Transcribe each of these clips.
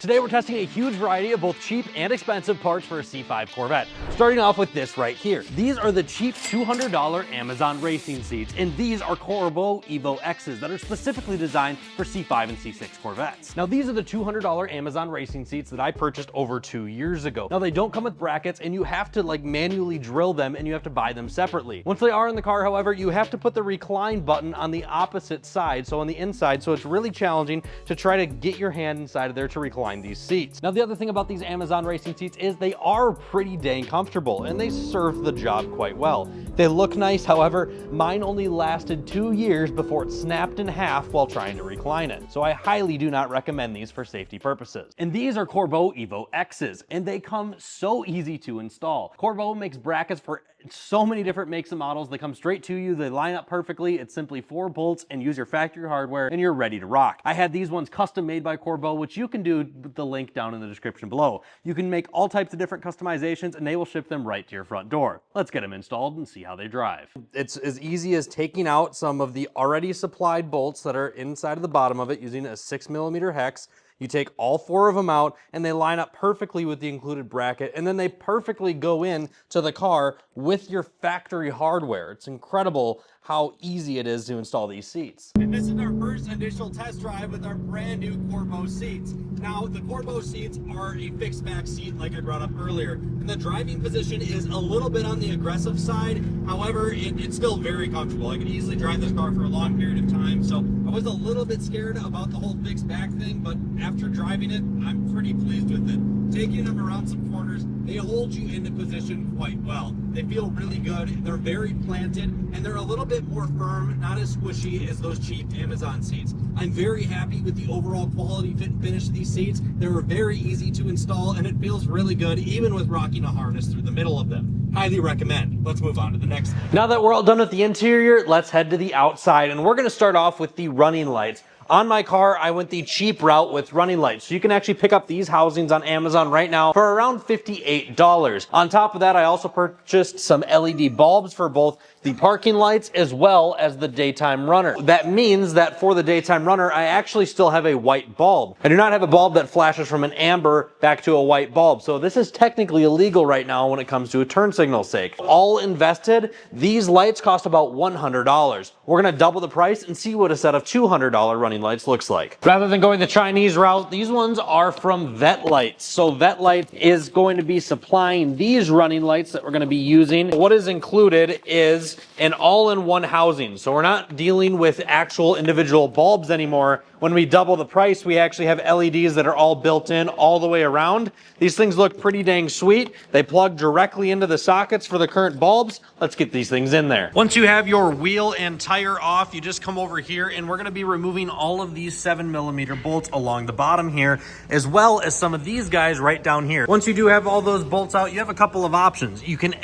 Today we're testing a huge variety of both cheap and expensive parts for a C5 Corvette. Starting off with this right here. These are the cheap $200 Amazon racing seats, and these are Corbeau Evo X's that are specifically designed for C5 and C6 Corvettes. Now these are the $200 Amazon racing seats that I purchased over 2 years ago. Now they don't come with brackets, and you have to manually drill them, and you have to buy them separately. Once they are in the car, however, you have to put the recline button on the opposite side, so on the inside, so it's really challenging to try to get your hand inside of there to recline these seats. Now the other thing about these Amazon racing seats is they are pretty dang comfortable and they serve the job quite well. They look nice, however, mine only lasted 2 years before it snapped in half while trying to recline it. So I highly do not recommend these for safety purposes. And these are Corbeau Evo X's, and they come so easy to install. Corbeau makes brackets for so many different makes and models. They come straight to you, they line up perfectly. It's simply 4 bolts and use your factory hardware and you're ready to rock. I had these ones custom made by Corbeau, which you can do with the link down in the description below. You can make all types of different customizations and they will ship them right to your front door. Let's get them installed and see how they drive. It's as easy as taking out some of the already supplied bolts that are inside of the bottom of it using a 6mm hex. You take all 4 of them out and they line up perfectly with the included bracket, and then they perfectly go in to the car with your factory hardware. It's incredible how easy it is to install these seats. And this is our first initial test drive with our brand new Corbeau seats. Now the Corbeau seats are a fixed back seat like I brought up earlier, and the driving position is a little bit on the aggressive side. However, it's still very comfortable. I can easily drive this car for a long period of time, so I was a little bit scared about the whole fixed back thing, but after driving it, I'm pretty pleased with it. Taking them around some corners, they hold you into position quite well. They feel really good, they're very planted, and they're a little bit more firm, not as squishy as those cheap Amazon seats. I'm very happy with the overall quality fit and finish of these seats. They were very easy to install, and it feels really good, even with rocking a harness through the middle of them. Highly recommend. Let's move on to the next one. Now that we're all done with the interior, let's head to the outside, and we're gonna start off with the running lights. On my car, I went the cheap route with running lights. So you can actually pick up these housings on Amazon right now for around $58. On top of that, I also purchased some LED bulbs for both the parking lights as well as the daytime runner. That means that for the daytime runner, I actually still have a white bulb. I do not have a bulb that flashes from an amber back to a white bulb. So this is technically illegal right now when it comes to a turn signal sake. All invested, these lights cost about $100. We're gonna double the price and see what a set of $200 running lights looks like. Rather than going the Chinese route, these ones are from Vet Lights. So Vet Lights is going to be supplying these running lights that we're gonna be using. What is included is an all-in-one housing. So we're not dealing with actual individual bulbs anymore. When we double the price, we actually have LEDs that are all built in all the way around. These things look pretty dang sweet. They plug directly into the sockets for the current bulbs. Let's get these things in there. Once you have your wheel and tire off, you just come over here and we're gonna be removing all of these 7mm bolts along the bottom here, as well as some of these guys right down here. Once you do have all those bolts out, you have a couple of options. You can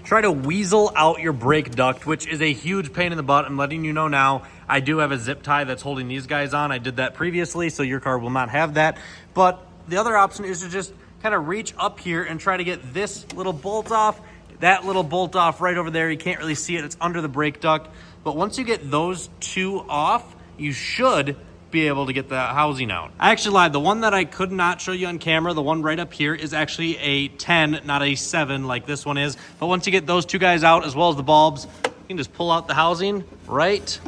try to weasel out your brake duct, which is a huge pain in the butt. I'm letting you know now. I do have a zip tie that's holding these guys on. I did that previously, so your car will not have that. But the other option is to just kind of reach up here and try to get this little bolt off, that little bolt off right over there. You can't really see it, it's under the brake duct. But once you get those 2 off, you should be able to get the housing out. I actually lied. The one that I could not show you on camera, the one right up here, is actually a 10, not a 7 like this one is. But once you get those 2 guys out, as well as the bulbs, you can just pull out the housing right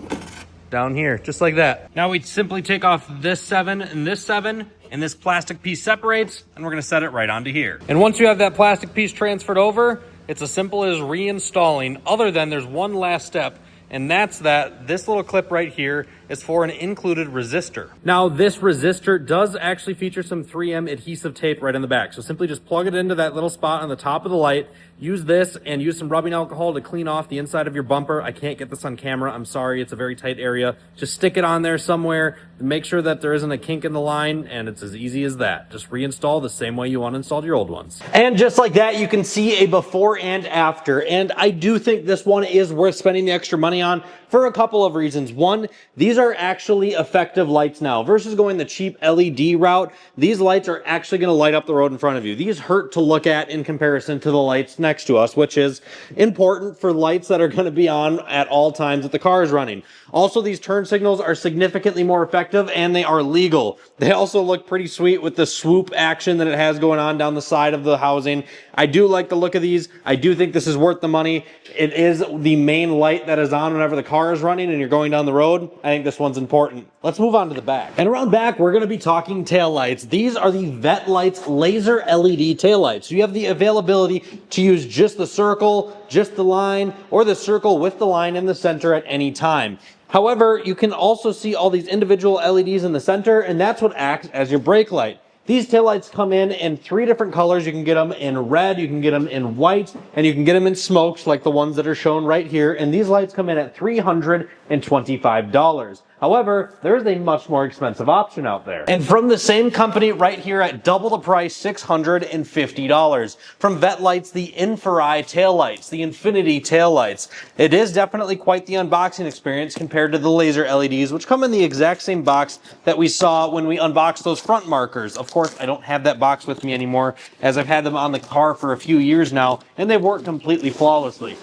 down here, just like that. Now we simply take off this 7 and this plastic piece separates, and we're gonna set it right onto here. And once you have that plastic piece transferred over, it's as simple as reinstalling, other than there's one last step, and that's that this little clip right here is for an included resistor. Now this resistor does actually feature some 3M adhesive tape right in the back. So simply just plug it into that little spot on the top of the light, use this and use some rubbing alcohol to clean off the inside of your bumper. I can't get this on camera, I'm sorry, it's a very tight area. Just stick it on there somewhere, make sure that there isn't a kink in the line, and it's as easy as that. Just reinstall the same way you uninstalled your old ones. And just like that, you can see a before and after. And I do think this one is worth spending the extra money on for a couple of reasons. One, these these are actually effective lights now. Versus going the cheap LED route, these lights are actually going to light up the road in front of you. These hurt to look at in comparison to the lights next to us, which is important for lights that are going to be on at all times that the car is running. Also, these turn signals are significantly more effective and they are legal. They also look pretty sweet with the swoop action that it has going on down the side of the housing. I do like the look of these. I do think this is worth the money. It is the main light that is on whenever the car is running and you're going down the road. I think this one's important. Let's move on to the back. And around back, we're going to be talking taillights. These are the Vetlights laser LED taillights. You have the availability to use just the circle, just the line, or the circle with the line in the center at any time. However, you can also see all these individual LEDs in the center, and that's what acts as your brake light. These taillights come in 3 different colors. You can get them in red, you can get them in white, and you can get them in smokes like the ones that are shown right here. And these lights come in at $325. However, there is a much more expensive option out there. And from the same company right here at double the price, $650. From Vetlights, the Infrared taillights, the Infinity taillights. It is definitely quite the unboxing experience compared to the laser LEDs, which come in the exact same box that we saw when we unboxed those front markers. Of course, I don't have that box with me anymore, as I've had them on the car for a few years now, and they've worked completely flawlessly.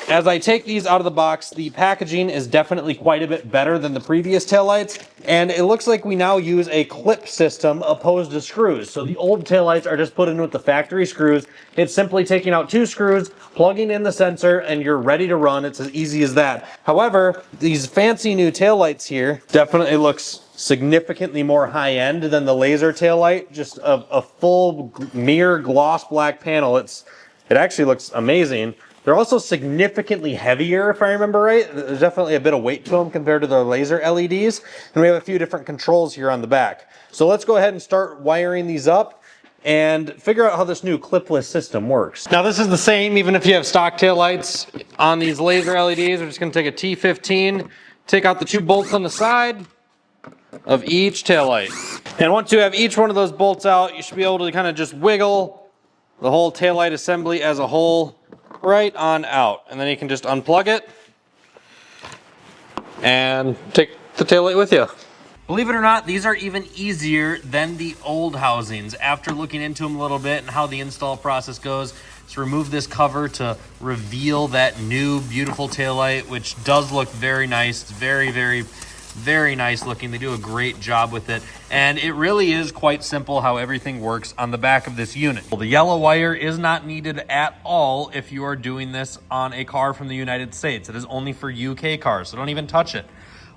As I take these out of the box, the packaging is definitely quite a bit better than the previous taillights, and it looks like we now use a clip system opposed to screws. So the old taillights are just put in with the factory screws. It's simply taking out 2 screws, plugging in the sensor, and you're ready to run. It's as easy as that. However, these fancy new taillights here definitely looks significantly more high-end than the laser taillight. Just a full mirror gloss black panel. It actually looks amazing. They're also significantly heavier, if I remember right. There's definitely a bit of weight to them compared to the laser LEDs. And we have a few different controls here on the back. So let's go ahead and start wiring these up and figure out how this new clipless system works. Now this is the same even if you have stock taillights on these laser LEDs. We're just going to take a T15, take out the 2 bolts on the side of each taillight. And once you have each one of those bolts out, you should be able to kind of just wiggle the whole taillight assembly as a whole right on out. And then you can just unplug it and take the taillight with you. Believe it or not, these are even easier than the old housings. After looking into them a little bit and how the install process goes, let's remove this cover to reveal that new beautiful taillight, which does look very nice. It's very, very, very nice looking. They do a great job with it. And it really is quite simple how everything works on the back of this unit. Well, the yellow wire is not needed at all if you are doing this on a car from the United States. It is only for UK cars, so don't even touch it.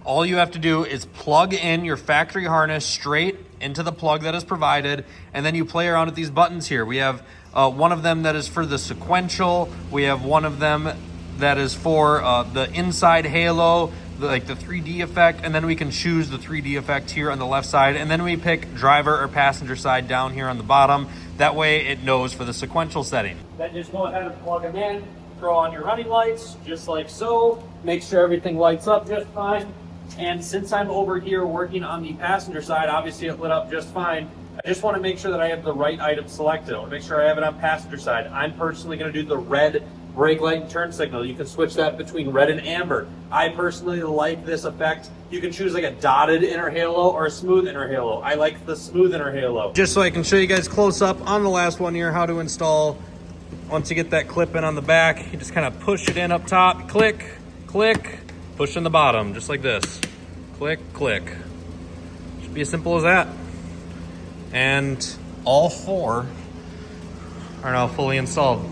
All you have to do is plug in your factory harness straight into the plug that is provided, and then you play around with these buttons here. We have one of them that is for the sequential. We have one of them that is for the inside halo, like the 3D effect, and then we can choose the 3D effect here on the left side, and then we pick driver or passenger side down here on the bottom. That way it knows for the sequential setting. Then just go ahead and plug them in, throw on your running lights, just like so. Make sure everything lights up just fine. And since I'm over here working on the passenger side, obviously it lit up just fine. I just want to make sure that I have the right item selected. I want to make sure I have it on passenger side. I'm personally going to do the red brake light and turn signal. You can switch that between red and amber. I personally like this effect. You can choose like a dotted inner halo or a smooth inner halo. I like the smooth inner halo. Just so I can show you guys close up on the last one here how to install. Once you get that clip in on the back, you just kind of push it in up top, click, click, push in the bottom, just like this. Click, click. Should be as simple as that. And all 4 are now fully installed.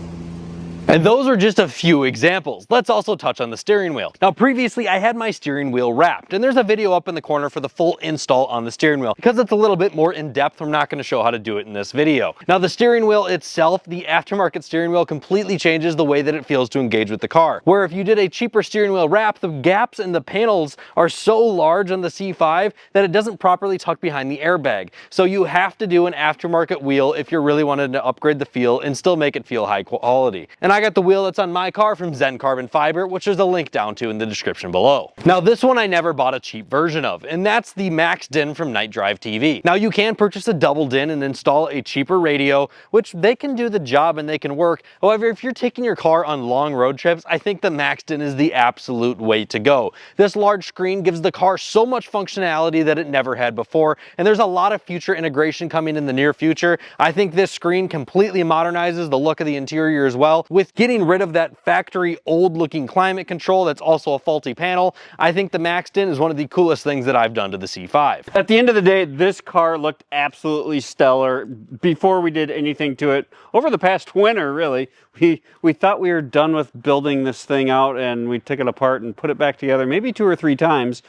And those are just a few examples. Let's also touch on the steering wheel. Now previously I had my steering wheel wrapped, and there's a video up in the corner for the full install on the steering wheel. Because it's a little bit more in depth, I'm not going to show how to do it in this video. Now the steering wheel itself, the aftermarket steering wheel completely changes the way that it feels to engage with the car. Where if you did a cheaper steering wheel wrap, the gaps in the panels are so large on the C5 that it doesn't properly tuck behind the airbag. So you have to do an aftermarket wheel if you're really wanting to upgrade the feel and still make it feel high quality. And I got the wheel that's on my car from Zen Carbon Fiber, which there's a link down to in the description below. Now this one I never bought a cheap version of, and that's the Max DIN from Night Drive TV. Now you can purchase a double DIN and install a cheaper radio, which they can do the job and they can work. However, if you're taking your car on long road trips, I think the Max DIN is the absolute way to go. This large screen gives the car so much functionality that it never had before, and there's a lot of future integration coming in the near future. I think this screen completely modernizes the look of the interior as well. With getting rid of that factory old looking climate control that's also a faulty panel, I think the Max DIN is one of the coolest things that I've done to the C5. At the end of the day, this car looked absolutely stellar before we did anything to it. Over the past winter, really, we thought we were done with building this thing out, and we took it apart and put it back together maybe 2 or 3 times.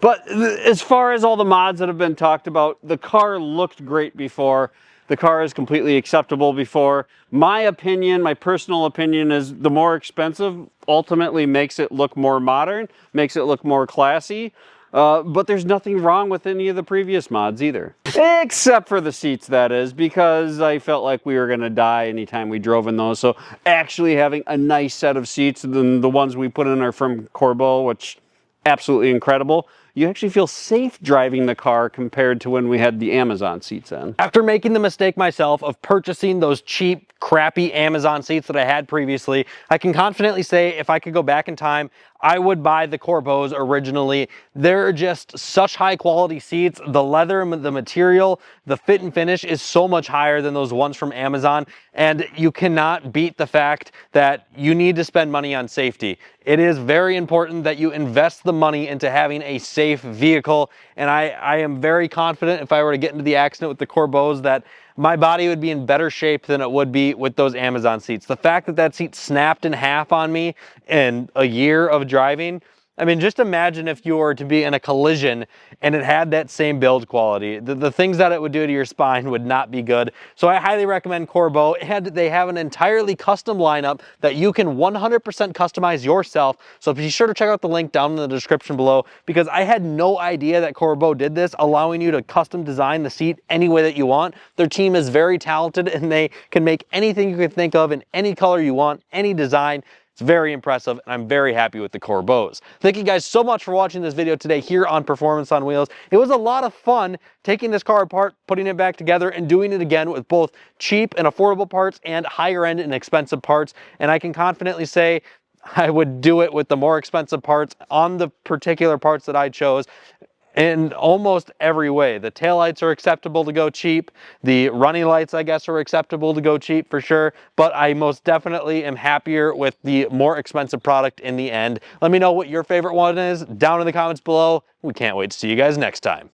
But as far as all the mods that have been talked about, the car looked great before. The car is completely acceptable before. My opinion, my personal opinion, is the more expensive ultimately makes it look more modern, makes it look more classy. But there's nothing wrong with any of the previous mods either. Except for the seats, that is, because I felt like we were going to die anytime we drove in those. So actually having a nice set of seats than the ones we put in are from Corbeau, which absolutely incredible. You actually feel safe driving the car compared to when we had the Amazon seats in. After making the mistake myself of purchasing those cheap, crappy Amazon seats that I had previously, I can confidently say if I could go back in time, I would buy the Corbeaus originally. They're just such high quality seats. The leather, the material, the fit and finish is so much higher than those ones from Amazon. And you cannot beat the fact that you need to spend money on safety. It is very important that you invest the money into having a safe vehicle. And I am very confident if I were to get into the accident with the Corbeaus that my body would be in better shape than it would be with those Amazon seats. The fact that that seat snapped in half on me in a year of driving, I mean, just imagine if you were to be in a collision and it had that same build quality. The things that it would do to your spine would not be good. So I highly recommend Corbeau. And they have an entirely custom lineup that you can 100% customize yourself. So be sure to check out the link down in the description below, because I had no idea that Corbeau did this, allowing you to custom design the seat any way that you want. Their team is very talented and they can make anything you can think of in any color you want, any design. It's very impressive, and I'm very happy with the Corbeaus. Thank you guys so much for watching this video today here on Performance on Wheels. It was a lot of fun taking this car apart, putting it back together, and doing it again with both cheap and affordable parts and higher end and expensive parts. And I can confidently say I would do it with the more expensive parts on the particular parts that I chose. In almost every way. The taillights are acceptable to go cheap. The running lights, I guess, are acceptable to go cheap for sure. But I most definitely am happier with the more expensive product in the end. Let me know what your favorite one is down in the comments below. We can't wait to see you guys next time.